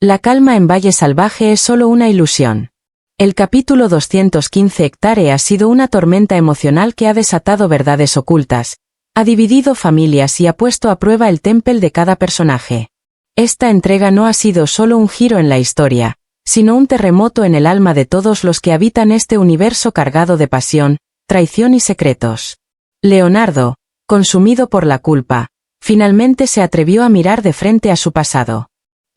La calma en Valle Salvaje es solo una ilusión. El capítulo 215 Hectare ha sido una tormenta emocional que ha desatado verdades ocultas, ha dividido familias y ha puesto a prueba el temple de cada personaje. Esta entrega no ha sido solo un giro en la historia, sino un terremoto en el alma de todos los que habitan este universo cargado de pasión, traición y secretos. Leonardo, consumido por la culpa, finalmente se atrevió a mirar de frente a su pasado.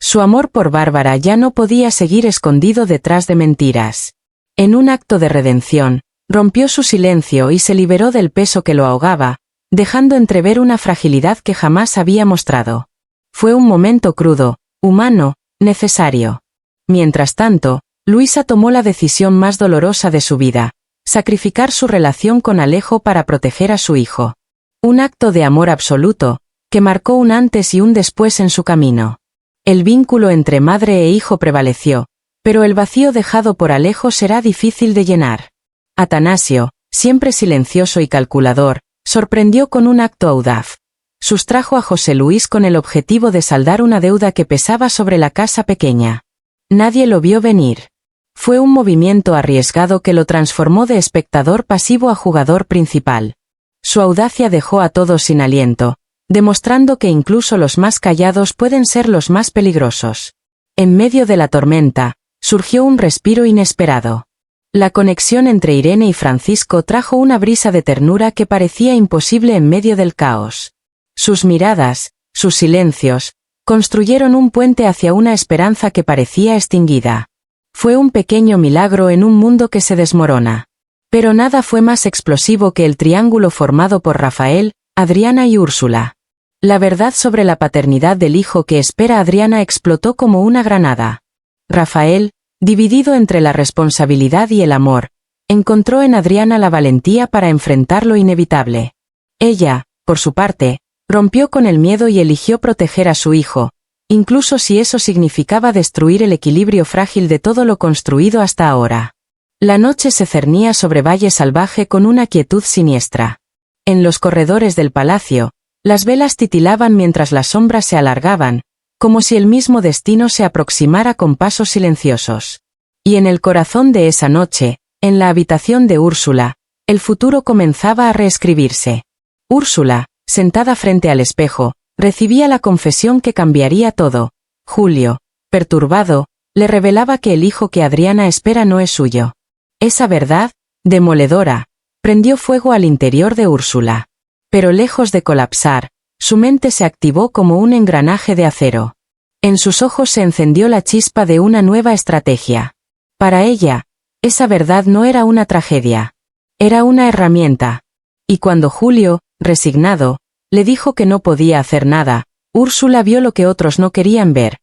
Su amor por Bárbara ya no podía seguir escondido detrás de mentiras. En un acto de redención, rompió su silencio y se liberó del peso que lo ahogaba, dejando entrever una fragilidad que jamás había mostrado. Fue un momento crudo, humano, necesario. Mientras tanto, Luisa tomó la decisión más dolorosa de su vida: sacrificar su relación con Alejo para proteger a su hijo. Un acto de amor absoluto, que marcó un antes y un después en su camino. El vínculo entre madre e hijo prevaleció, pero el vacío dejado por Alejo será difícil de llenar. Atanasio, siempre silencioso y calculador, sorprendió con un acto audaz. Sustrajo a José Luis con el objetivo de saldar una deuda que pesaba sobre la casa pequeña. Nadie lo vio venir. Fue un movimiento arriesgado que lo transformó de espectador pasivo a jugador principal. Su audacia dejó a todos sin aliento, demostrando que incluso los más callados pueden ser los más peligrosos. En medio de la tormenta, surgió un respiro inesperado. La conexión entre Irene y Francisco trajo una brisa de ternura que parecía imposible en medio del caos. Sus miradas, sus silencios, construyeron un puente hacia una esperanza que parecía extinguida. Fue un pequeño milagro en un mundo que se desmorona. Pero nada fue más explosivo que el triángulo formado por Rafael, Adriana y Úrsula. La verdad sobre la paternidad del hijo que espera Adriana explotó como una granada. Rafael, dividido entre la responsabilidad y el amor, encontró en Adriana la valentía para enfrentar lo inevitable. Ella, por su parte, rompió con el miedo y eligió proteger a su hijo, incluso si eso significaba destruir el equilibrio frágil de todo lo construido hasta ahora. La noche se cernía sobre Valle Salvaje con una quietud siniestra. En los corredores del palacio, las velas titilaban mientras las sombras se alargaban, como si el mismo destino se aproximara con pasos silenciosos. Y en el corazón de esa noche, en la habitación de Úrsula, el futuro comenzaba a reescribirse. Úrsula, sentada frente al espejo, recibía la confesión que cambiaría todo. Julio, perturbado, le revelaba que el hijo que Adriana espera no es suyo. Esa verdad, demoledora, prendió fuego al interior de Úrsula. Pero lejos de colapsar, su mente se activó como un engranaje de acero. En sus ojos se encendió la chispa de una nueva estrategia. Para ella, esa verdad no era una tragedia. Era una herramienta. Y cuando Julio, resignado, le dijo que no podía hacer nada, Úrsula vio lo que otros no querían ver,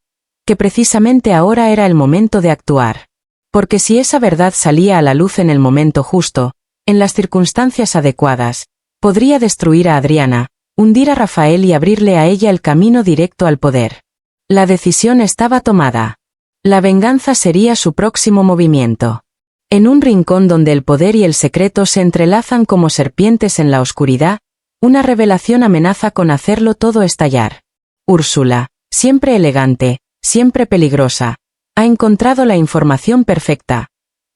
que precisamente ahora era el momento de actuar. Porque si esa verdad salía a la luz en el momento justo, en las circunstancias adecuadas, podría destruir a Adriana, hundir a Rafael y abrirle a ella el camino directo al poder. La decisión estaba tomada. La venganza sería su próximo movimiento. En un rincón donde el poder y el secreto se entrelazan como serpientes en la oscuridad, una revelación amenaza con hacerlo todo estallar. Úrsula, siempre elegante, siempre peligrosa, ha encontrado la información perfecta.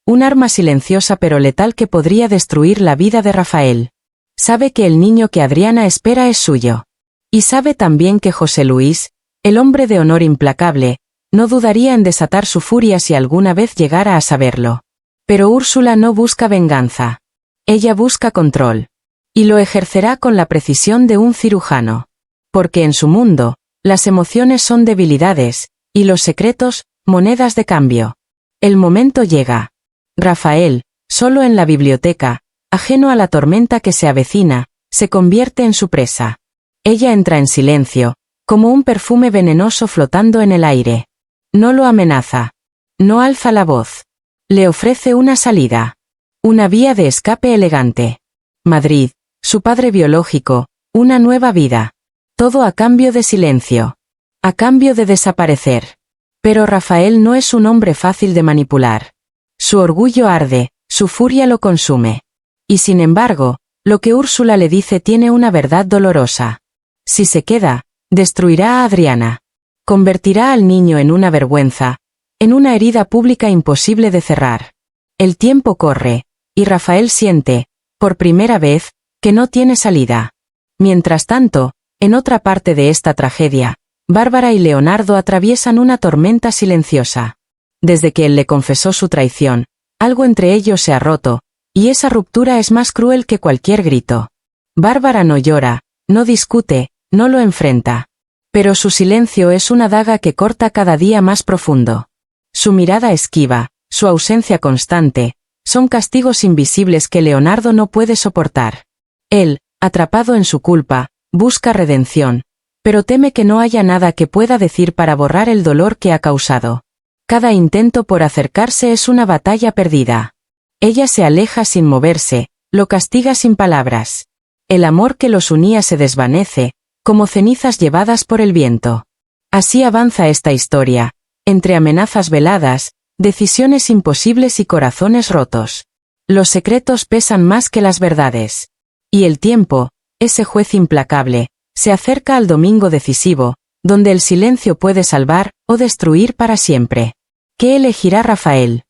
Un arma silenciosa pero letal que podría destruir la vida de Rafael. Sabe que el niño que Adriana espera es suyo. Y sabe también que José Luis, el hombre de honor implacable, no dudaría en desatar su furia si alguna vez llegara a saberlo. Pero Úrsula no busca venganza. Ella busca control. Y lo ejercerá con la precisión de un cirujano. Porque en su mundo, las emociones son debilidades, y los secretos, monedas de cambio. El momento llega. Rafael, solo en la biblioteca, ajeno a la tormenta que se avecina, se convierte en su presa. Ella entra en silencio, como un perfume venenoso flotando en el aire. No lo amenaza. No alza la voz. Le ofrece una salida. Una vía de escape elegante. Madrid, su padre biológico, una nueva vida. Todo a cambio de silencio. A cambio de desaparecer. Pero Rafael no es un hombre fácil de manipular. Su orgullo arde, su furia lo consume. Y sin embargo, lo que Úrsula le dice tiene una verdad dolorosa. Si se queda, destruirá a Adriana. Convertirá al niño en una vergüenza, en una herida pública imposible de cerrar. El tiempo corre, y Rafael siente, por primera vez, que no tiene salida. Mientras tanto, en otra parte de esta tragedia, Bárbara y Leonardo atraviesan una tormenta silenciosa. Desde que él le confesó su traición, algo entre ellos se ha roto, y esa ruptura es más cruel que cualquier grito. Bárbara no llora, no discute, no lo enfrenta. Pero su silencio es una daga que corta cada día más profundo. Su mirada esquiva, su ausencia constante, son castigos invisibles que Leonardo no puede soportar. Él, atrapado en su culpa, busca redención, pero teme que no haya nada que pueda decir para borrar el dolor que ha causado. Cada intento por acercarse es una batalla perdida. Ella se aleja sin moverse, lo castiga sin palabras. El amor que los unía se desvanece, como cenizas llevadas por el viento. Así avanza esta historia, entre amenazas veladas, decisiones imposibles y corazones rotos. Los secretos pesan más que las verdades. Y el tiempo, ese juez implacable, se acerca al domingo decisivo, donde el silencio puede salvar o destruir para siempre. ¿Qué elegirá Rafael?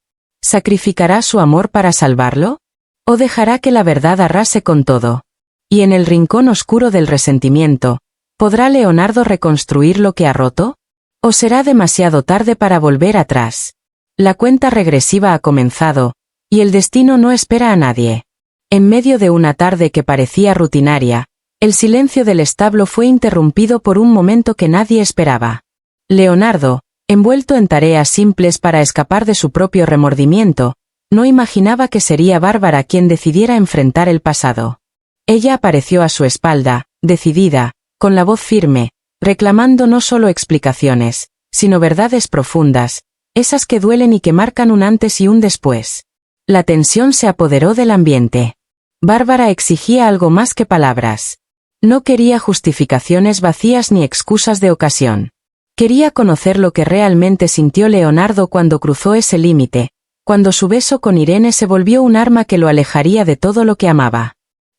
¿Sacrificará su amor para salvarlo? ¿O dejará que la verdad arrase con todo? Y en el rincón oscuro del resentimiento, ¿podrá Leonardo reconstruir lo que ha roto? ¿O será demasiado tarde para volver atrás? La cuenta regresiva ha comenzado, y el destino no espera a nadie. En medio de una tarde que parecía rutinaria, el silencio del establo fue interrumpido por un momento que nadie esperaba. Leonardo, envuelto en tareas simples para escapar de su propio remordimiento, no imaginaba que sería Bárbara quien decidiera enfrentar el pasado. Ella apareció a su espalda, decidida, con la voz firme, reclamando no solo explicaciones, sino verdades profundas, esas que duelen y que marcan un antes y un después. La tensión se apoderó del ambiente. Bárbara exigía algo más que palabras. No quería justificaciones vacías ni excusas de ocasión. Quería conocer lo que realmente sintió Leonardo cuando cruzó ese límite, cuando su beso con Irene se volvió un arma que lo alejaría de todo lo que amaba.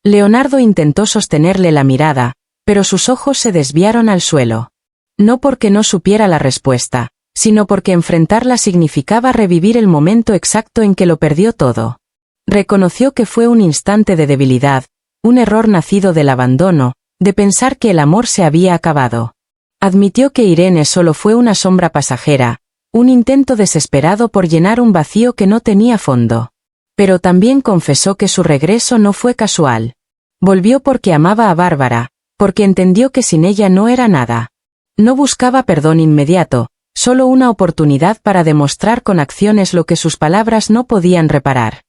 Leonardo intentó sostenerle la mirada, pero sus ojos se desviaron al suelo. No porque no supiera la respuesta, sino porque enfrentarla significaba revivir el momento exacto en que lo perdió todo. Reconoció que fue un instante de debilidad, un error nacido del abandono, de pensar que el amor se había acabado. Admitió que Irene solo fue una sombra pasajera, un intento desesperado por llenar un vacío que no tenía fondo. Pero también confesó que su regreso no fue casual. Volvió porque amaba a Bárbara, porque entendió que sin ella no era nada. No buscaba perdón inmediato, solo una oportunidad para demostrar con acciones lo que sus palabras no podían reparar.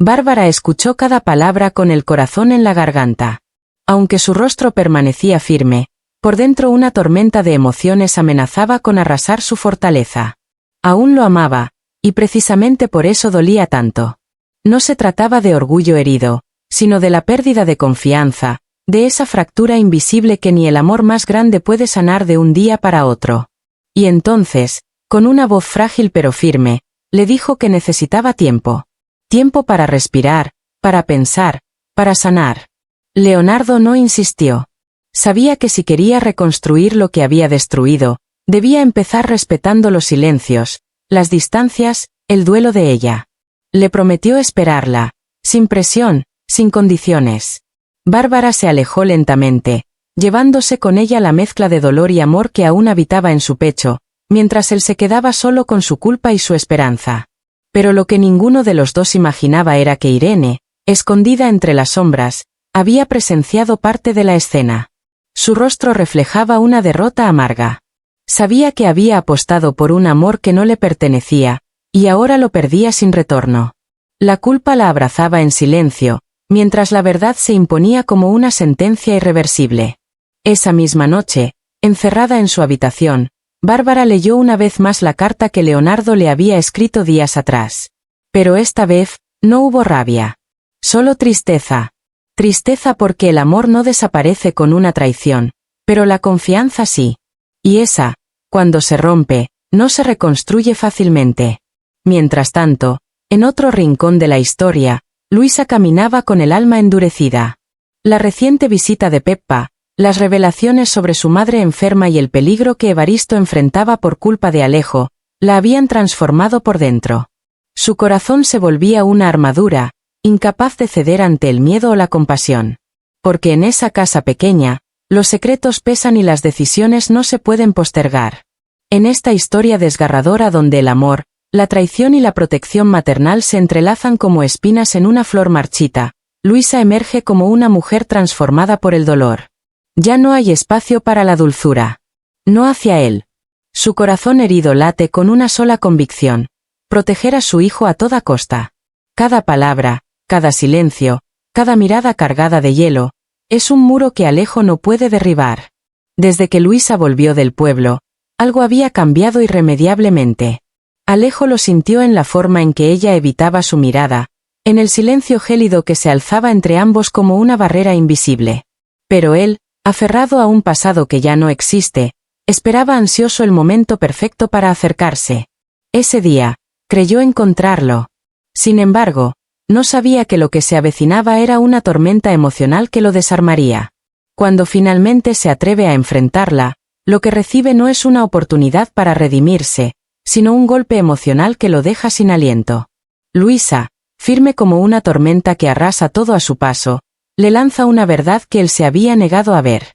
Bárbara escuchó cada palabra con el corazón en la garganta. Aunque su rostro permanecía firme, por dentro una tormenta de emociones amenazaba con arrasar su fortaleza. Aún lo amaba, y precisamente por eso dolía tanto. No se trataba de orgullo herido, sino de la pérdida de confianza, de esa fractura invisible que ni el amor más grande puede sanar de un día para otro. Y entonces, con una voz frágil pero firme, le dijo que necesitaba tiempo. Tiempo para respirar, para pensar, para sanar. Leonardo no insistió. Sabía que si quería reconstruir lo que había destruido, debía empezar respetando los silencios, las distancias, el duelo de ella. Le prometió esperarla, sin presión, sin condiciones. Bárbara se alejó lentamente, llevándose con ella la mezcla de dolor y amor que aún habitaba en su pecho, mientras él se quedaba solo con su culpa y su esperanza. Pero lo que ninguno de los dos imaginaba era que Irene, escondida entre las sombras, había presenciado parte de la escena. Su rostro reflejaba una derrota amarga. Sabía que había apostado por un amor que no le pertenecía, y ahora lo perdía sin retorno. La culpa la abrazaba en silencio, mientras la verdad se imponía como una sentencia irreversible. Esa misma noche, encerrada en su habitación, Bárbara leyó una vez más la carta que Leonardo le había escrito días atrás. Pero esta vez, no hubo rabia. Solo tristeza. Tristeza porque el amor no desaparece con una traición, pero la confianza sí. Y esa, cuando se rompe, no se reconstruye fácilmente. Mientras tanto, en otro rincón de la historia, Luisa caminaba con el alma endurecida. La reciente visita de Peppa, Las revelaciones sobre su madre enferma y el peligro que Evaristo enfrentaba por culpa de Alejo, la habían transformado por dentro. Su corazón se volvía una armadura, incapaz de ceder ante el miedo o la compasión. Porque en esa casa pequeña, los secretos pesan y las decisiones no se pueden postergar. En esta historia desgarradora donde el amor, la traición y la protección maternal se entrelazan como espinas en una flor marchita, Luisa emerge como una mujer transformada por el dolor. Ya no hay espacio para la dulzura. No hacia él. Su corazón herido late con una sola convicción: proteger a su hijo a toda costa. Cada palabra, cada silencio, cada mirada cargada de hielo, es un muro que Alejo no puede derribar. Desde que Luisa volvió del pueblo, algo había cambiado irremediablemente. Alejo lo sintió en la forma en que ella evitaba su mirada, en el silencio gélido que se alzaba entre ambos como una barrera invisible. Pero él, aferrado a un pasado que ya no existe, esperaba ansioso el momento perfecto para acercarse. Ese día, creyó encontrarlo. Sin embargo, no sabía que lo que se avecinaba era una tormenta emocional que lo desarmaría. Cuando finalmente se atreve a enfrentarla, lo que recibe no es una oportunidad para redimirse, sino un golpe emocional que lo deja sin aliento. Luisa, firme como una tormenta que arrasa todo a su paso, le lanza una verdad que él se había negado a ver.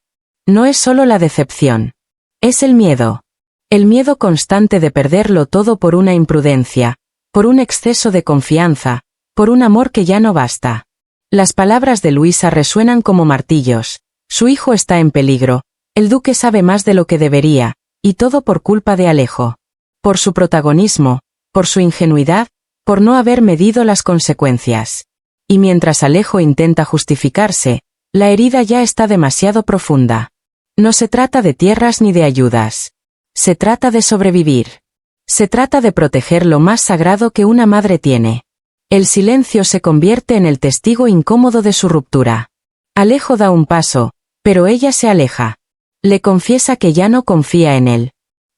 No es solo la decepción. Es el miedo. El miedo constante de perderlo todo por una imprudencia, por un exceso de confianza, por un amor que ya no basta. Las palabras de Luisa resuenan como martillos. Su hijo está en peligro, el duque sabe más de lo que debería, y todo por culpa de Alejo. Por su protagonismo, por su ingenuidad, por no haber medido las consecuencias. Y mientras Alejo intenta justificarse, la herida ya está demasiado profunda. No se trata de tierras ni de ayudas. Se trata de sobrevivir. Se trata de proteger lo más sagrado que una madre tiene. El silencio se convierte en el testigo incómodo de su ruptura. Alejo da un paso, pero ella se aleja. Le confiesa que ya no confía en él.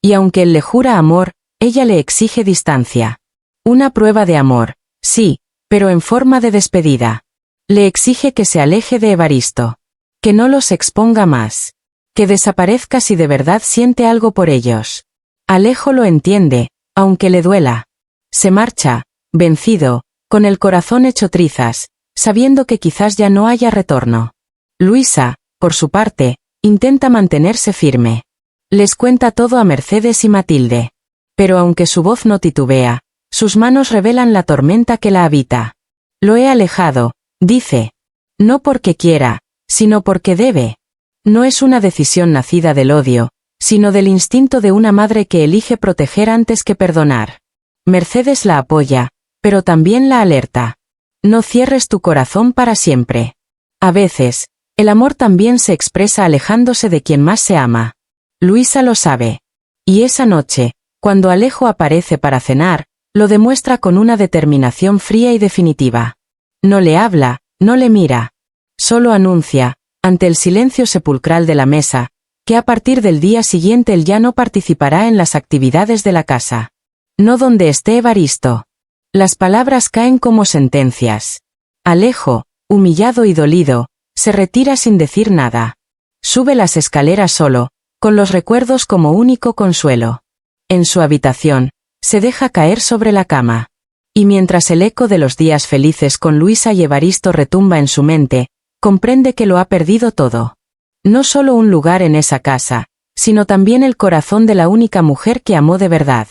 Y aunque él le jura amor, ella le exige distancia. Una prueba de amor, sí, pero en forma de despedida. Le exige que se aleje de Evaristo. Que no los exponga más. Que desaparezca si de verdad siente algo por ellos. Alejo lo entiende, aunque le duela. Se marcha, vencido, con el corazón hecho trizas, sabiendo que quizás ya no haya retorno. Luisa, por su parte, intenta mantenerse firme. Les cuenta todo a Mercedes y Matilde. Pero aunque su voz no titubea, sus manos revelan la tormenta que la habita. Lo he alejado, dice. No porque quiera, sino porque debe. No es una decisión nacida del odio, sino del instinto de una madre que elige proteger antes que perdonar. Mercedes la apoya, pero también la alerta. No cierres tu corazón para siempre. A veces, el amor también se expresa alejándose de quien más se ama. Luisa lo sabe. Y esa noche, cuando Alejo aparece para cenar, lo demuestra con una determinación fría y definitiva. No le habla, no le mira. Solo anuncia, ante el silencio sepulcral de la mesa, que a partir del día siguiente él ya no participará en las actividades de la casa. No donde esté Evaristo. Las palabras caen como sentencias. Alejo, humillado y dolido, se retira sin decir nada. Sube las escaleras solo, con los recuerdos como único consuelo. En su habitación, se deja caer sobre la cama. Y mientras el eco de los días felices con Luisa y Evaristo retumba en su mente, comprende que lo ha perdido todo. No solo un lugar en esa casa, sino también el corazón de la única mujer que amó de verdad.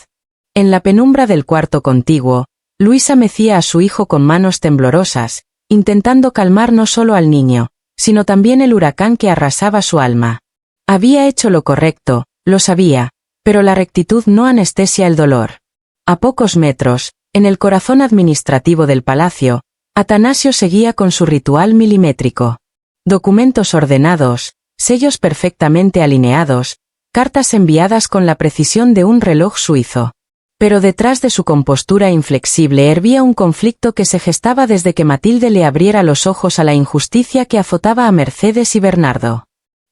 En la penumbra del cuarto contiguo, Luisa mecía a su hijo con manos temblorosas, intentando calmar no solo al niño, sino también el huracán que arrasaba su alma. Había hecho lo correcto, lo sabía, pero la rectitud no anestesia el dolor. A pocos metros, en el corazón administrativo del palacio, Atanasio seguía con su ritual milimétrico. Documentos ordenados, sellos perfectamente alineados, cartas enviadas con la precisión de un reloj suizo. Pero detrás de su compostura inflexible hervía un conflicto que se gestaba desde que Matilde le abriera los ojos a la injusticia que azotaba a Mercedes y Bernardo.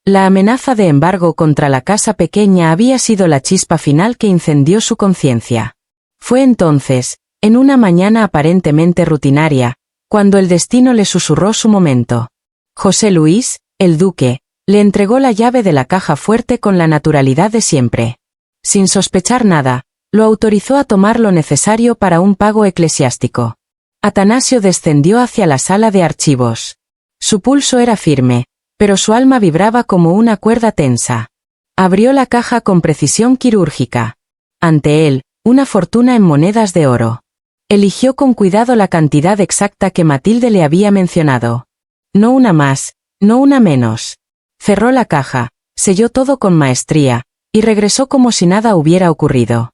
La amenaza de embargo contra la casa pequeña había sido la chispa final que incendió su conciencia. Fue entonces, en una mañana aparentemente rutinaria, cuando el destino le susurró su momento. José Luis, el duque, Le entregó la llave de la caja fuerte con la naturalidad de siempre. Sin sospechar nada, lo autorizó a tomar lo necesario para un pago eclesiástico. Atanasio descendió hacia la sala de archivos. Su pulso era firme, pero su alma vibraba como una cuerda tensa. Abrió la caja con precisión quirúrgica. Ante él, una fortuna en monedas de oro. Eligió con cuidado la cantidad exacta que Matilde le había mencionado. No una más, no una menos. Cerró la caja, selló todo con maestría, y regresó como si nada hubiera ocurrido.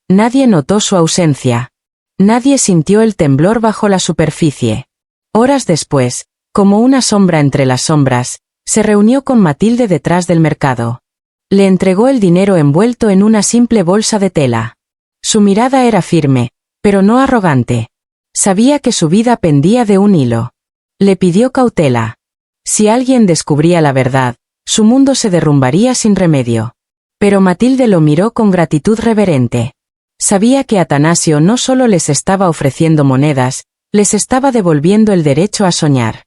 Nadie notó su ausencia. Nadie sintió el temblor bajo la superficie. Horas después, como una sombra entre las sombras, se reunió con Matilde detrás del mercado. Le entregó el dinero envuelto en una simple bolsa de tela. Su mirada era firme, pero no arrogante. Sabía que su vida pendía de un hilo. Le pidió cautela. Si alguien descubría la verdad, su mundo se derrumbaría sin remedio. Pero Matilde lo miró con gratitud reverente. Sabía que Atanasio no solo les estaba ofreciendo monedas, les estaba devolviendo el derecho a soñar.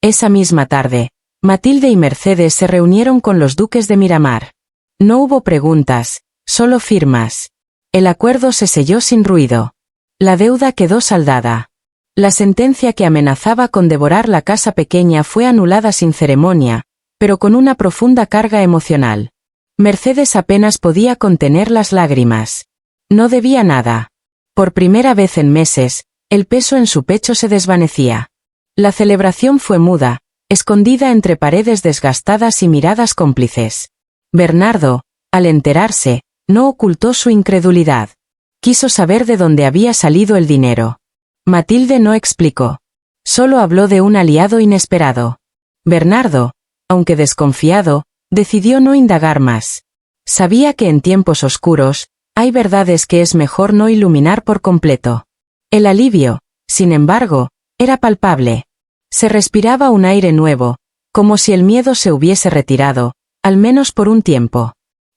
Esa misma tarde, Matilde y Mercedes se reunieron con los duques de Miramar. No hubo preguntas, solo firmas. El acuerdo se selló sin ruido. La deuda quedó saldada. La sentencia que amenazaba con devorar la casa pequeña fue anulada sin ceremonia, pero con una profunda carga emocional. Mercedes apenas podía contener las lágrimas. No debía nada. Por primera vez en meses, el peso en su pecho se desvanecía. La celebración fue muda, escondida entre paredes desgastadas y miradas cómplices. Bernardo, al enterarse, no ocultó su incredulidad. Quiso saber de dónde había salido el dinero. Matilde no explicó. Solo habló de un aliado inesperado. Bernardo, aunque desconfiado, decidió no indagar más. Sabía que en tiempos oscuros, hay verdades que es mejor no iluminar por completo. El alivio, sin embargo, era palpable. Se respiraba un aire nuevo, como si el miedo se hubiese retirado, al menos por un tiempo.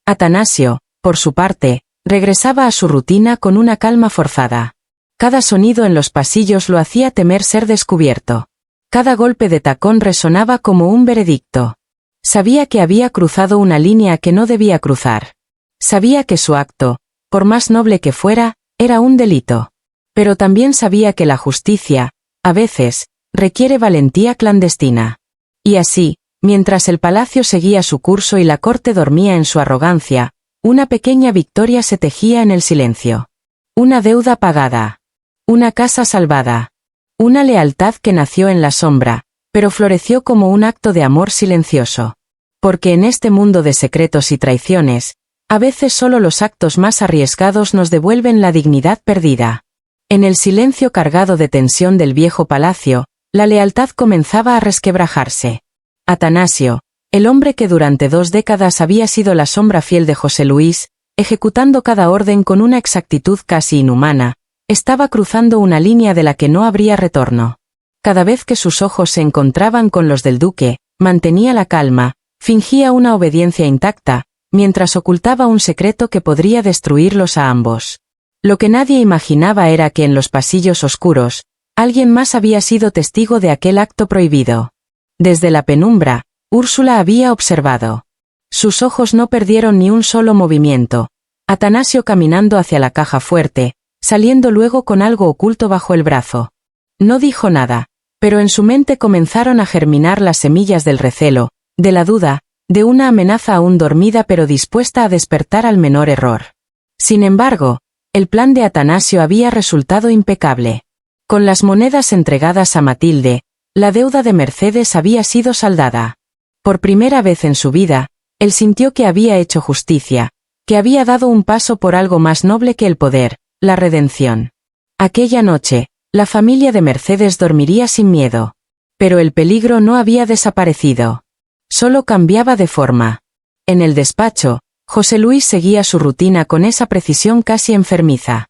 Atanasio, por su parte, regresaba a su rutina con una calma forzada. Cada sonido en los pasillos lo hacía temer ser descubierto. Cada golpe de tacón resonaba como un veredicto. Sabía que había cruzado una línea que no debía cruzar. Sabía que su acto, por más noble que fuera, era un delito. Pero también sabía que la justicia, a veces, requiere valentía clandestina. Y así, mientras el palacio seguía su curso y la corte dormía en su arrogancia, una pequeña victoria se tejía en el silencio. Una deuda pagada. Una casa salvada. Una lealtad que nació en la sombra, pero floreció como un acto de amor silencioso. Porque en este mundo de secretos y traiciones, a veces solo los actos más arriesgados nos devuelven la dignidad perdida. En el silencio cargado de tensión del viejo palacio, la lealtad comenzaba a resquebrajarse. Atanasio, el hombre que durante 2 décadas había sido la sombra fiel de José Luis, ejecutando cada orden con una exactitud casi inhumana, estaba cruzando una línea de la que no habría retorno. Cada vez que sus ojos se encontraban con los del duque, mantenía la calma, fingía una obediencia intacta, mientras ocultaba un secreto que podría destruirlos a ambos. Lo que nadie imaginaba era que en los pasillos oscuros, alguien más había sido testigo de aquel acto prohibido. Desde la penumbra, Úrsula había observado. Sus ojos no perdieron ni un solo movimiento. Atanasio caminando hacia la caja fuerte, saliendo luego con algo oculto bajo el brazo. No dijo nada, pero en su mente comenzaron a germinar las semillas del recelo, de la duda, de una amenaza aún dormida pero dispuesta a despertar al menor error. Sin embargo, el plan de Atanasio había resultado impecable. Con las monedas entregadas a Matilde, la deuda de Mercedes había sido saldada. Por primera vez en su vida, él sintió que había hecho justicia, que había dado un paso por algo más noble que el poder, la redención. Aquella noche, la familia de Mercedes dormiría sin miedo. Pero el peligro no había desaparecido. Solo cambiaba de forma. En el despacho, José Luis seguía su rutina con esa precisión casi enfermiza.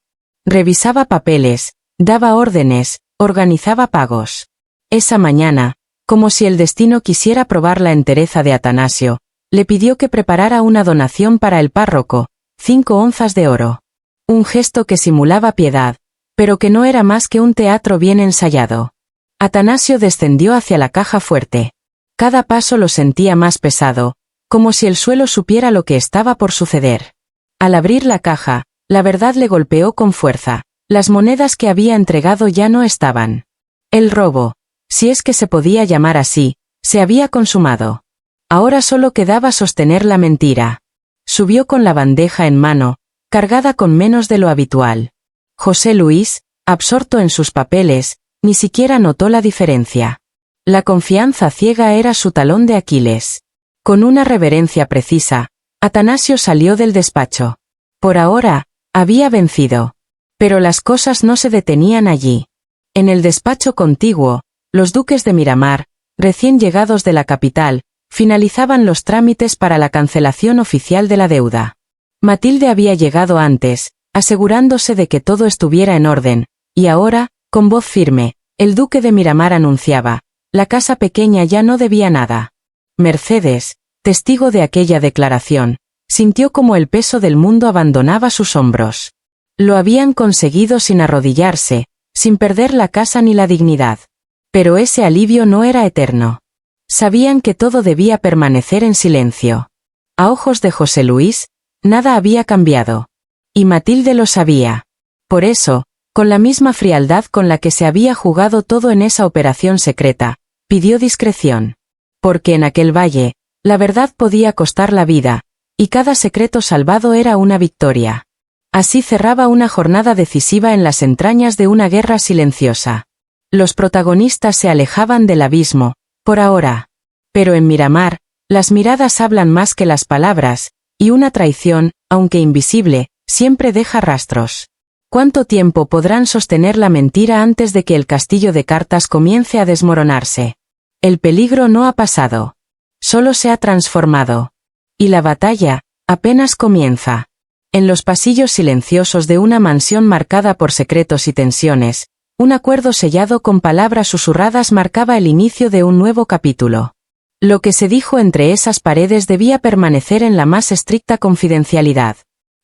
Revisaba papeles, daba órdenes, organizaba pagos. Esa mañana, como si el destino quisiera probar la entereza de Atanasio, le pidió que preparara una donación para el párroco, 5 onzas de oro. Un gesto que simulaba piedad, pero que no era más que un teatro bien ensayado. Atanasio descendió hacia la caja fuerte. Cada paso lo sentía más pesado, como si el suelo supiera lo que estaba por suceder. Al abrir la caja, la verdad le golpeó con fuerza. Las monedas que había entregado ya no estaban. El robo, si es que se podía llamar así, se había consumado. Ahora solo quedaba sostener la mentira. Subió con la bandeja en mano, cargada con menos de lo habitual. José Luis, absorto en sus papeles, ni siquiera notó la diferencia. La confianza ciega era su talón de Aquiles. Con una reverencia precisa, Atanasio salió del despacho. Por ahora, había vencido. Pero las cosas no se detenían allí. En el despacho contiguo, los duques de Miramar, recién llegados de la capital, finalizaban los trámites para la cancelación oficial de la deuda. Matilde había llegado antes, asegurándose de que todo estuviera en orden, y ahora, con voz firme, el duque de Miramar anunciaba, la casa pequeña ya no debía nada. Mercedes, testigo de aquella declaración, sintió como el peso del mundo abandonaba sus hombros. Lo habían conseguido sin arrodillarse, sin perder la casa ni la dignidad. Pero ese alivio no era eterno. Sabían que todo debía permanecer en silencio. A ojos de José Luis, nada había cambiado. Y Matilde lo sabía. Por eso, con la misma frialdad con la que se había jugado todo en esa operación secreta, pidió discreción. Porque en aquel valle, la verdad podía costar la vida, y cada secreto salvado era una victoria. Así cerraba una jornada decisiva en las entrañas de una guerra silenciosa. Los protagonistas se alejaban del abismo, por ahora. Pero en Miramar, las miradas hablan más que las palabras, y una traición, aunque invisible, siempre deja rastros. ¿Cuánto tiempo podrán sostener la mentira antes de que el castillo de cartas comience a desmoronarse? El peligro no ha pasado. Solo se ha transformado. Y la batalla, apenas comienza. En los pasillos silenciosos de una mansión marcada por secretos y tensiones, un acuerdo sellado con palabras susurradas marcaba el inicio de un nuevo capítulo. Lo que se dijo entre esas paredes debía permanecer en la más estricta confidencialidad.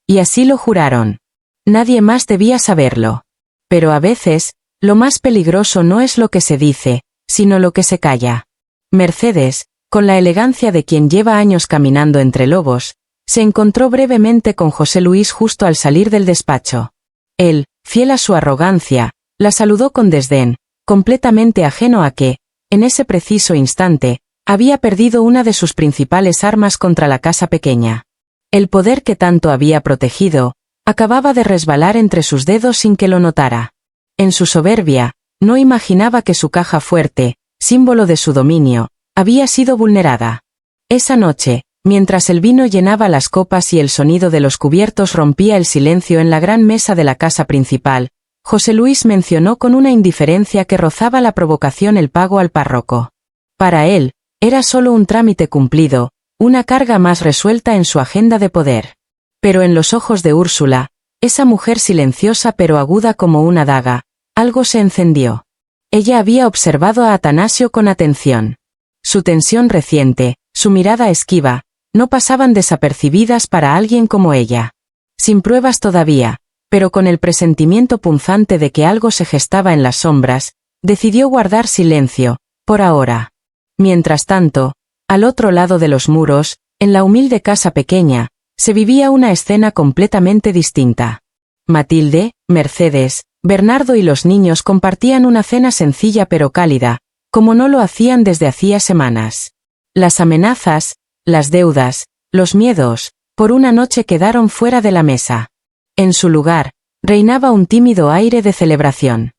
Y así lo juraron. Nadie más debía saberlo. Pero a veces, lo más peligroso no es lo que se dice, sino lo que se calla. Mercedes, con la elegancia de quien lleva años caminando entre lobos, se encontró brevemente con José Luis justo al salir del despacho. Él, fiel a su arrogancia, la saludó con desdén, completamente ajeno a que, en ese preciso instante, había perdido una de sus principales armas contra la casa pequeña. El poder que tanto había protegido, acababa de resbalar entre sus dedos sin que lo notara. En su soberbia, no imaginaba que su caja fuerte, símbolo de su dominio, había sido vulnerada. Esa noche, mientras el vino llenaba las copas y el sonido de los cubiertos rompía el silencio en la gran mesa de la casa principal, José Luis mencionó con una indiferencia que rozaba la provocación el pago al párroco. Para él, era solo un trámite cumplido, una carga más resuelta en su agenda de poder. Pero en los ojos de Úrsula, esa mujer silenciosa pero aguda como una daga, algo se encendió. Ella había observado a Atanasio con atención. Su tensión reciente, su mirada esquiva, no pasaban desapercibidas para alguien como ella. Sin pruebas todavía, pero con el presentimiento punzante de que algo se gestaba en las sombras, decidió guardar silencio, por ahora. Mientras tanto, al otro lado de los muros, en la humilde casa pequeña, se vivía una escena completamente distinta. Matilde, Mercedes, Bernardo y los niños compartían una cena sencilla pero cálida, como no lo hacían desde hacía semanas. Las amenazas, las deudas, los miedos, por una noche quedaron fuera de la mesa. En su lugar, reinaba un tímido aire de celebración.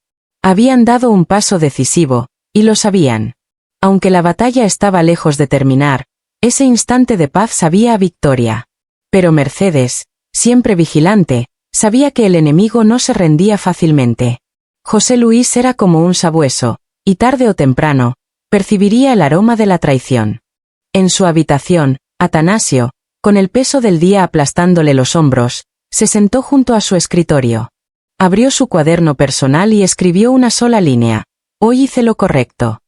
Habían dado un paso decisivo, y lo sabían. Aunque la batalla estaba lejos de terminar, ese instante de paz sabía a victoria. Pero Mercedes, siempre vigilante, sabía que el enemigo no se rendía fácilmente. José Luis era como un sabueso, y tarde o temprano, percibiría el aroma de la traición. En su habitación, Atanasio, con el peso del día aplastándole los hombros, se sentó junto a su escritorio. Abrió su cuaderno personal y escribió una sola línea: hoy hice lo correcto.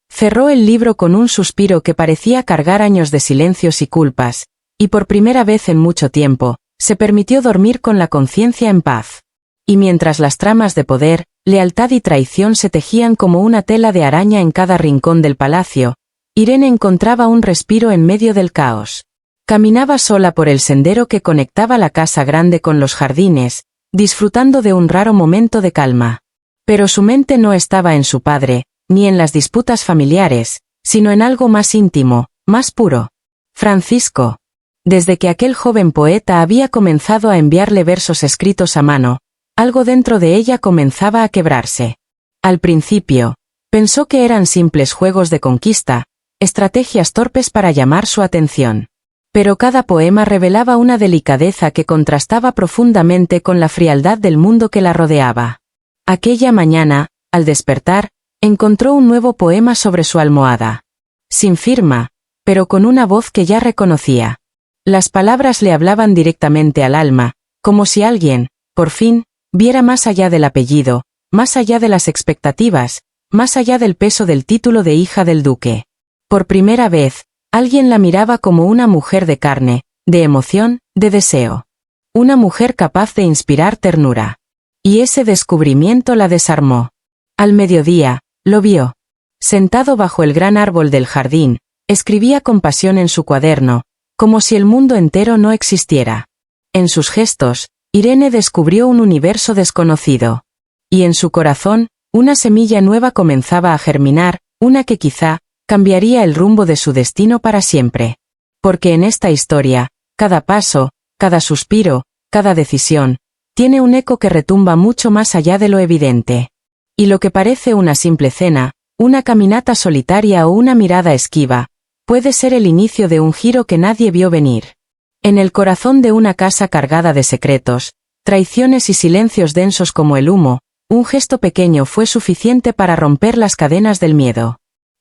Cerró el libro con un suspiro que parecía cargar años de silencios y culpas, y por primera vez en mucho tiempo, se permitió dormir con la conciencia en paz. Y mientras las tramas de poder, lealtad y traición se tejían como una tela de araña en cada rincón del palacio, Irene encontraba un respiro en medio del caos. Caminaba sola por el sendero que conectaba la casa grande con los jardines, disfrutando de un raro momento de calma. Pero su mente no estaba en su padre, ni en las disputas familiares, sino en algo más íntimo, más puro. Francisco. Desde que aquel joven poeta había comenzado a enviarle versos escritos a mano, algo dentro de ella comenzaba a quebrarse. Al principio, pensó que eran simples juegos de conquista, estrategias torpes para llamar su atención. Pero cada poema revelaba una delicadeza que contrastaba profundamente con la frialdad del mundo que la rodeaba. Aquella mañana, al despertar, encontró un nuevo poema sobre su almohada. Sin firma, pero con una voz que ya reconocía. Las palabras le hablaban directamente al alma, como si alguien, por fin, viera más allá del apellido, más allá de las expectativas, más allá del peso del título de hija del duque. Por primera vez, alguien la miraba como una mujer de carne, de emoción, de deseo. Una mujer capaz de inspirar ternura. Y ese descubrimiento la desarmó. Al mediodía, lo vio. Sentado bajo el gran árbol del jardín, escribía con pasión en su cuaderno, como si el mundo entero no existiera. En sus gestos, Irene descubrió un universo desconocido. Y en su corazón, una semilla nueva comenzaba a germinar, una que quizá cambiaría el rumbo de su destino para siempre. Porque en esta historia, cada paso, cada suspiro, cada decisión, tiene un eco que retumba mucho más allá de lo evidente. Y lo que parece una simple cena, una caminata solitaria o una mirada esquiva, puede ser el inicio de un giro que nadie vio venir. En el corazón de una casa cargada de secretos, traiciones y silencios densos como el humo, un gesto pequeño fue suficiente para romper las cadenas del miedo.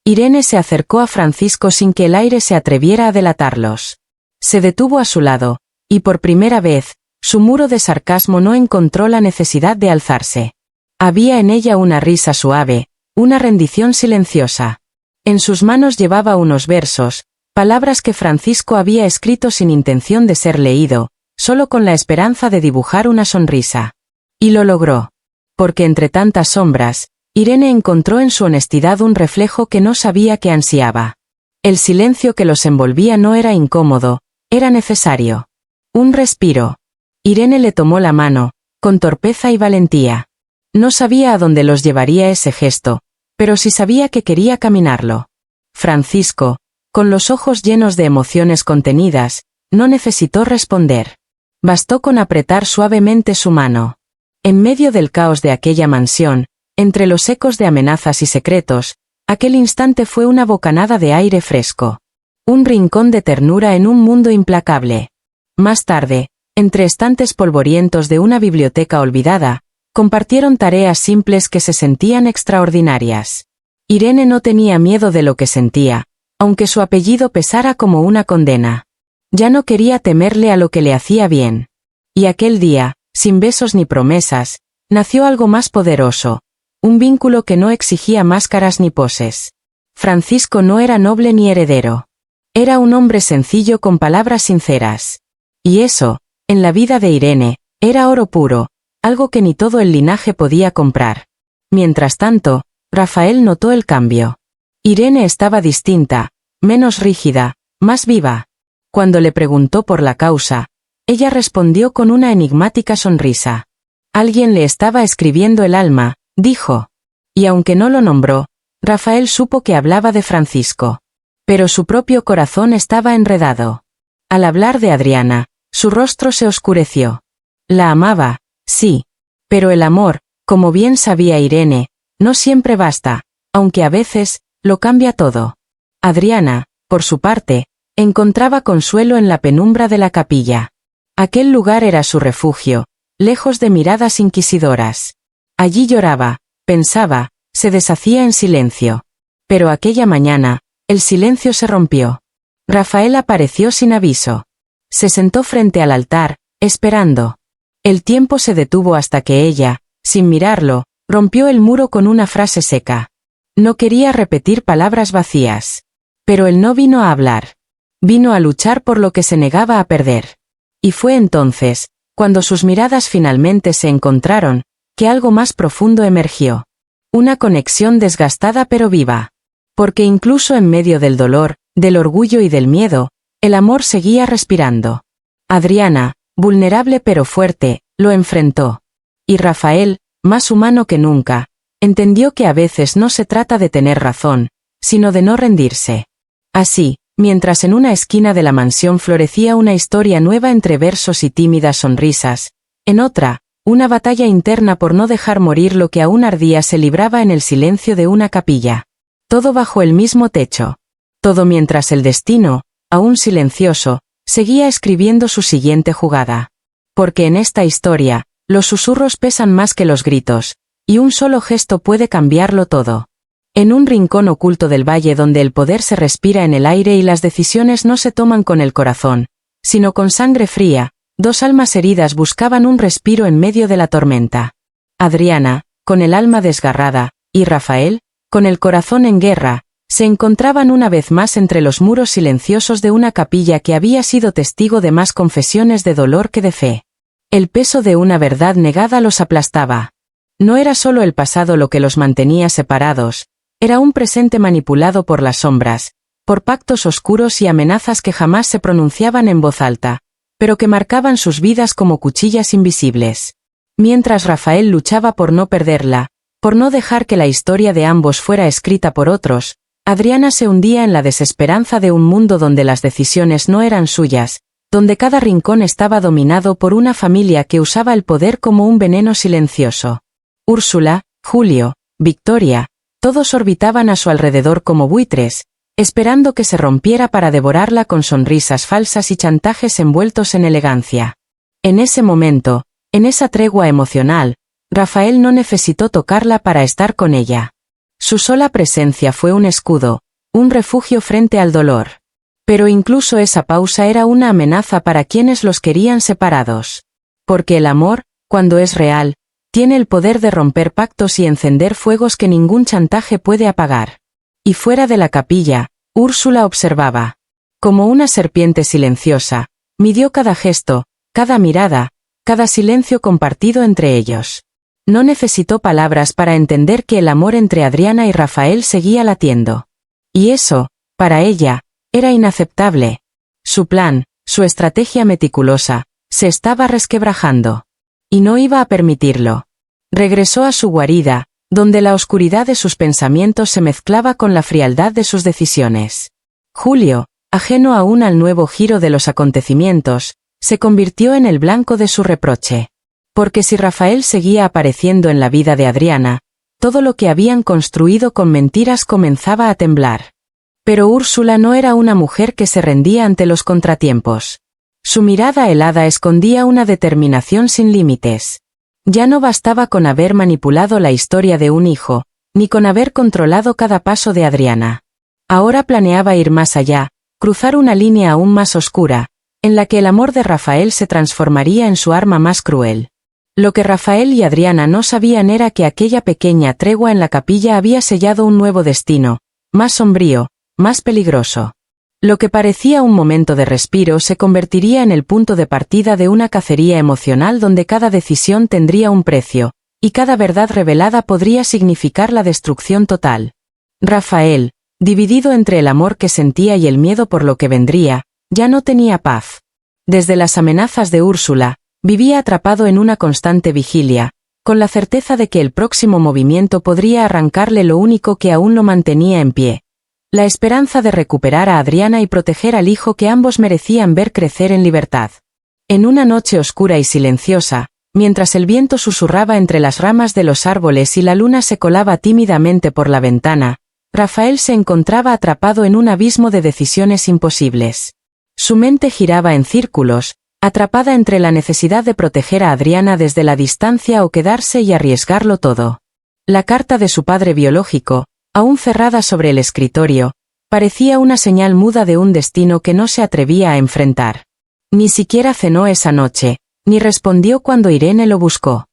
Irene se acercó a Francisco sin que el aire se atreviera a delatarlos. Se detuvo a su lado, y por primera vez, su muro de sarcasmo no encontró la necesidad de alzarse. Había en ella una risa suave, una rendición silenciosa. En sus manos llevaba unos versos, palabras que Francisco había escrito sin intención de ser leído, solo con la esperanza de dibujar una sonrisa. Y lo logró. Porque entre tantas sombras, Irene encontró en su honestidad un reflejo que no sabía que ansiaba. El silencio que los envolvía no era incómodo, era necesario. Un respiro. Irene le tomó la mano, con torpeza y valentía. No sabía a dónde los llevaría ese gesto, pero sí sabía que quería caminarlo. Francisco, con los ojos llenos de emociones contenidas, no necesitó responder. Bastó con apretar suavemente su mano. En medio del caos de aquella mansión, entre los ecos de amenazas y secretos, aquel instante fue una bocanada de aire fresco. Un rincón de ternura en un mundo implacable. Más tarde, entre estantes polvorientos de una biblioteca olvidada, compartieron tareas simples que se sentían extraordinarias. Irene no tenía miedo de lo que sentía, aunque su apellido pesara como una condena. Ya no quería temerle a lo que le hacía bien. Y aquel día, sin besos ni promesas, nació algo más poderoso, un vínculo que no exigía máscaras ni poses. Francisco no era noble ni heredero. Era un hombre sencillo con palabras sinceras. Y eso, en la vida de Irene, era oro puro, algo que ni todo el linaje podía comprar. Mientras tanto, Rafael notó el cambio. Irene estaba distinta, menos rígida, más viva. Cuando le preguntó por la causa, ella respondió con una enigmática sonrisa. Alguien le estaba escribiendo el alma, dijo. Y aunque no lo nombró, Rafael supo que hablaba de Francisco. Pero su propio corazón estaba enredado. Al hablar de Adriana, su rostro se oscureció. La amaba, sí. Pero el amor, como bien sabía Irene, no siempre basta, aunque a veces, lo cambia todo. Adriana, por su parte, encontraba consuelo en la penumbra de la capilla. Aquel lugar era su refugio, lejos de miradas inquisidoras. Allí lloraba, pensaba, se deshacía en silencio. Pero aquella mañana, el silencio se rompió. Rafael apareció sin aviso. Se sentó frente al altar, esperando. El tiempo se detuvo hasta que ella, sin mirarlo, rompió el muro con una frase seca. No quería repetir palabras vacías. Pero él no vino a hablar. Vino a luchar por lo que se negaba a perder. Y fue entonces, cuando sus miradas finalmente se encontraron, que algo más profundo emergió. Una conexión desgastada pero viva. Porque incluso en medio del dolor, del orgullo y del miedo, el amor seguía respirando. Adriana, vulnerable pero fuerte, lo enfrentó. Y Rafael, más humano que nunca, entendió que a veces no se trata de tener razón, sino de no rendirse. Así, mientras en una esquina de la mansión florecía una historia nueva entre versos y tímidas sonrisas, en otra, una batalla interna por no dejar morir lo que aún ardía se libraba en el silencio de una capilla. Todo bajo el mismo techo. Todo mientras el destino, aún silencioso, seguía escribiendo su siguiente jugada. Porque en esta historia, los susurros pesan más que los gritos, y un solo gesto puede cambiarlo todo. En un rincón oculto del valle donde el poder se respira en el aire y las decisiones no se toman con el corazón, sino con sangre fría, dos almas heridas buscaban un respiro en medio de la tormenta. Adriana, con el alma desgarrada, y Rafael, con el corazón en guerra, se encontraban una vez más entre los muros silenciosos de una capilla que había sido testigo de más confesiones de dolor que de fe. El peso de una verdad negada los aplastaba. No era solo el pasado lo que los mantenía separados, era un presente manipulado por las sombras, por pactos oscuros y amenazas que jamás se pronunciaban en voz alta, pero que marcaban sus vidas como cuchillas invisibles. Mientras Rafael luchaba por no perderla, por no dejar que la historia de ambos fuera escrita por otros, Adriana se hundía en la desesperanza de un mundo donde las decisiones no eran suyas, donde cada rincón estaba dominado por una familia que usaba el poder como un veneno silencioso. Úrsula, Julio, Victoria, todos orbitaban a su alrededor como buitres, esperando que se rompiera para devorarla con sonrisas falsas y chantajes envueltos en elegancia. En ese momento, en esa tregua emocional, Rafael no necesitó tocarla para estar con ella. Su sola presencia fue un escudo, un refugio frente al dolor. Pero incluso esa pausa era una amenaza para quienes los querían separados. Porque el amor, cuando es real, tiene el poder de romper pactos y encender fuegos que ningún chantaje puede apagar. Y fuera de la capilla, Úrsula observaba. Como una serpiente silenciosa, midió cada gesto, cada mirada, cada silencio compartido entre ellos. No necesitó palabras para entender que el amor entre Adriana y Rafael seguía latiendo. Y eso, para ella, era inaceptable. Su plan, su estrategia meticulosa, se estaba resquebrajando. Y no iba a permitirlo. Regresó a su guarida, donde la oscuridad de sus pensamientos se mezclaba con la frialdad de sus decisiones. Julio, ajeno aún al nuevo giro de los acontecimientos, se convirtió en el blanco de su reproche. Porque si Rafael seguía apareciendo en la vida de Adriana, todo lo que habían construido con mentiras comenzaba a temblar. Pero Úrsula no era una mujer que se rendía ante los contratiempos. Su mirada helada escondía una determinación sin límites. Ya no bastaba con haber manipulado la historia de un hijo, ni con haber controlado cada paso de Adriana. Ahora planeaba ir más allá, cruzar una línea aún más oscura, en la que el amor de Rafael se transformaría en su arma más cruel. Lo que Rafael y Adriana no sabían era que aquella pequeña tregua en la capilla había sellado un nuevo destino, más sombrío, más peligroso. Lo que parecía un momento de respiro se convertiría en el punto de partida de una cacería emocional donde cada decisión tendría un precio, y cada verdad revelada podría significar la destrucción total. Rafael, dividido entre el amor que sentía y el miedo por lo que vendría, ya no tenía paz. Desde las amenazas de Úrsula, vivía atrapado en una constante vigilia, con la certeza de que el próximo movimiento podría arrancarle lo único que aún lo mantenía en pie. La esperanza de recuperar a Adriana y proteger al hijo que ambos merecían ver crecer en libertad. En una noche oscura y silenciosa, mientras el viento susurraba entre las ramas de los árboles y la luna se colaba tímidamente por la ventana, Rafael se encontraba atrapado en un abismo de decisiones imposibles. Su mente giraba en círculos, atrapada entre la necesidad de proteger a Adriana desde la distancia o quedarse y arriesgarlo todo. La carta de su padre biológico, aún cerrada sobre el escritorio, parecía una señal muda de un destino que no se atrevía a enfrentar. Ni siquiera cenó esa noche, ni respondió cuando Irene lo buscó.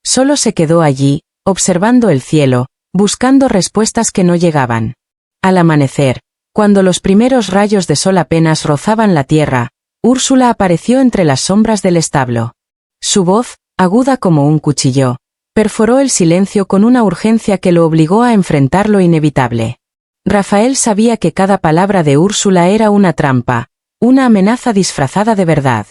Solo se quedó allí, observando el cielo, buscando respuestas que no llegaban. Al amanecer, cuando los primeros rayos de sol apenas rozaban la tierra, Úrsula apareció entre las sombras del establo. Su voz, aguda como un cuchillo, perforó el silencio con una urgencia que lo obligó a enfrentar lo inevitable. Rafael sabía que cada palabra de Úrsula era una trampa, una amenaza disfrazada de verdad.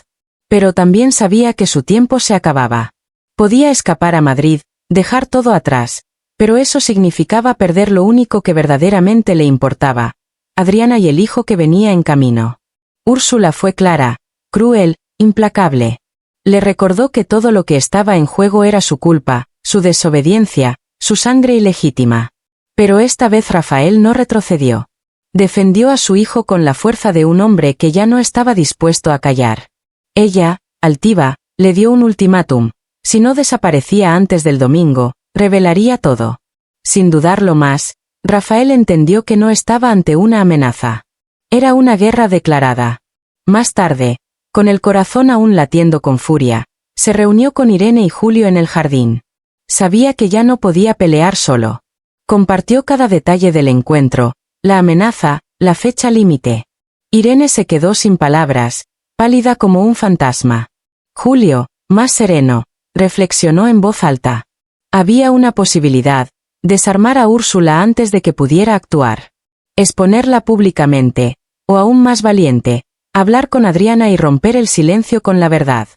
Pero también sabía que su tiempo se acababa. Podía escapar a Madrid, dejar todo atrás, pero eso significaba perder lo único que verdaderamente le importaba, Adriana y el hijo que venía en camino. Úrsula fue clara, cruel, implacable. Le recordó que todo lo que estaba en juego era su culpa, su desobediencia, su sangre ilegítima. Pero esta vez Rafael no retrocedió. Defendió a su hijo con la fuerza de un hombre que ya no estaba dispuesto a callar. Ella, altiva, le dio un ultimátum. Si no desaparecía antes del domingo, revelaría todo. Sin dudarlo más, Rafael entendió que no estaba ante una amenaza. Era una guerra declarada. Más tarde, con el corazón aún latiendo con furia, se reunió con Irene y Julio en el jardín. Sabía que ya no podía pelear solo. Compartió cada detalle del encuentro, la amenaza, la fecha límite. Irene se quedó sin palabras, pálida como un fantasma. Julio, más sereno, reflexionó en voz alta. Había una posibilidad: desarmar a Úrsula antes de que pudiera actuar. Exponerla públicamente, o aún más valiente, hablar con Adriana y romper el silencio con la verdad.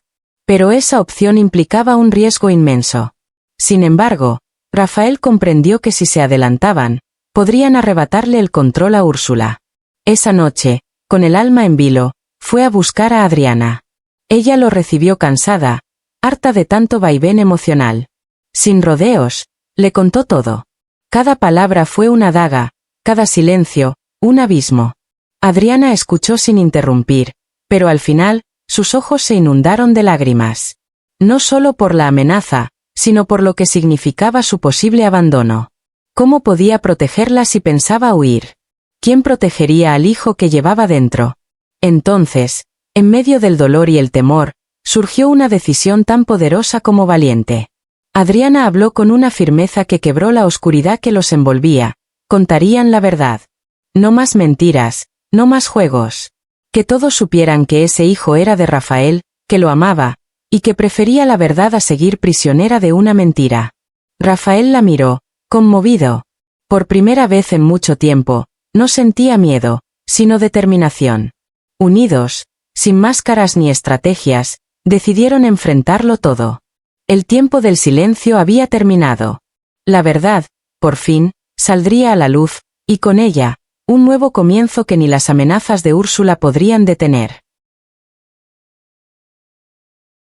Pero esa opción implicaba un riesgo inmenso. Sin embargo, Rafael comprendió que si se adelantaban, podrían arrebatarle el control a Úrsula. Esa noche, con el alma en vilo, fue a buscar a Adriana. Ella lo recibió cansada, harta de tanto vaivén emocional. Sin rodeos, le contó todo. Cada palabra fue una daga, cada silencio, un abismo. Adriana escuchó sin interrumpir, pero al final, sus ojos se inundaron de lágrimas. No solo por la amenaza, sino por lo que significaba su posible abandono. ¿Cómo podía protegerla si pensaba huir? ¿Quién protegería al hijo que llevaba dentro? Entonces, en medio del dolor y el temor, surgió una decisión tan poderosa como valiente. Adriana habló con una firmeza que quebró la oscuridad que los envolvía. Contarían la verdad. No más mentiras, no más juegos. Que todos supieran que ese hijo era de Rafael, que lo amaba, y que prefería la verdad a seguir prisionera de una mentira. Rafael la miró, conmovido. Por primera vez en mucho tiempo, no sentía miedo, sino determinación. Unidos, sin máscaras ni estrategias, decidieron enfrentarlo todo. El tiempo del silencio había terminado. La verdad, por fin, saldría a la luz, y con ella, un nuevo comienzo que ni las amenazas de Úrsula podrían detener.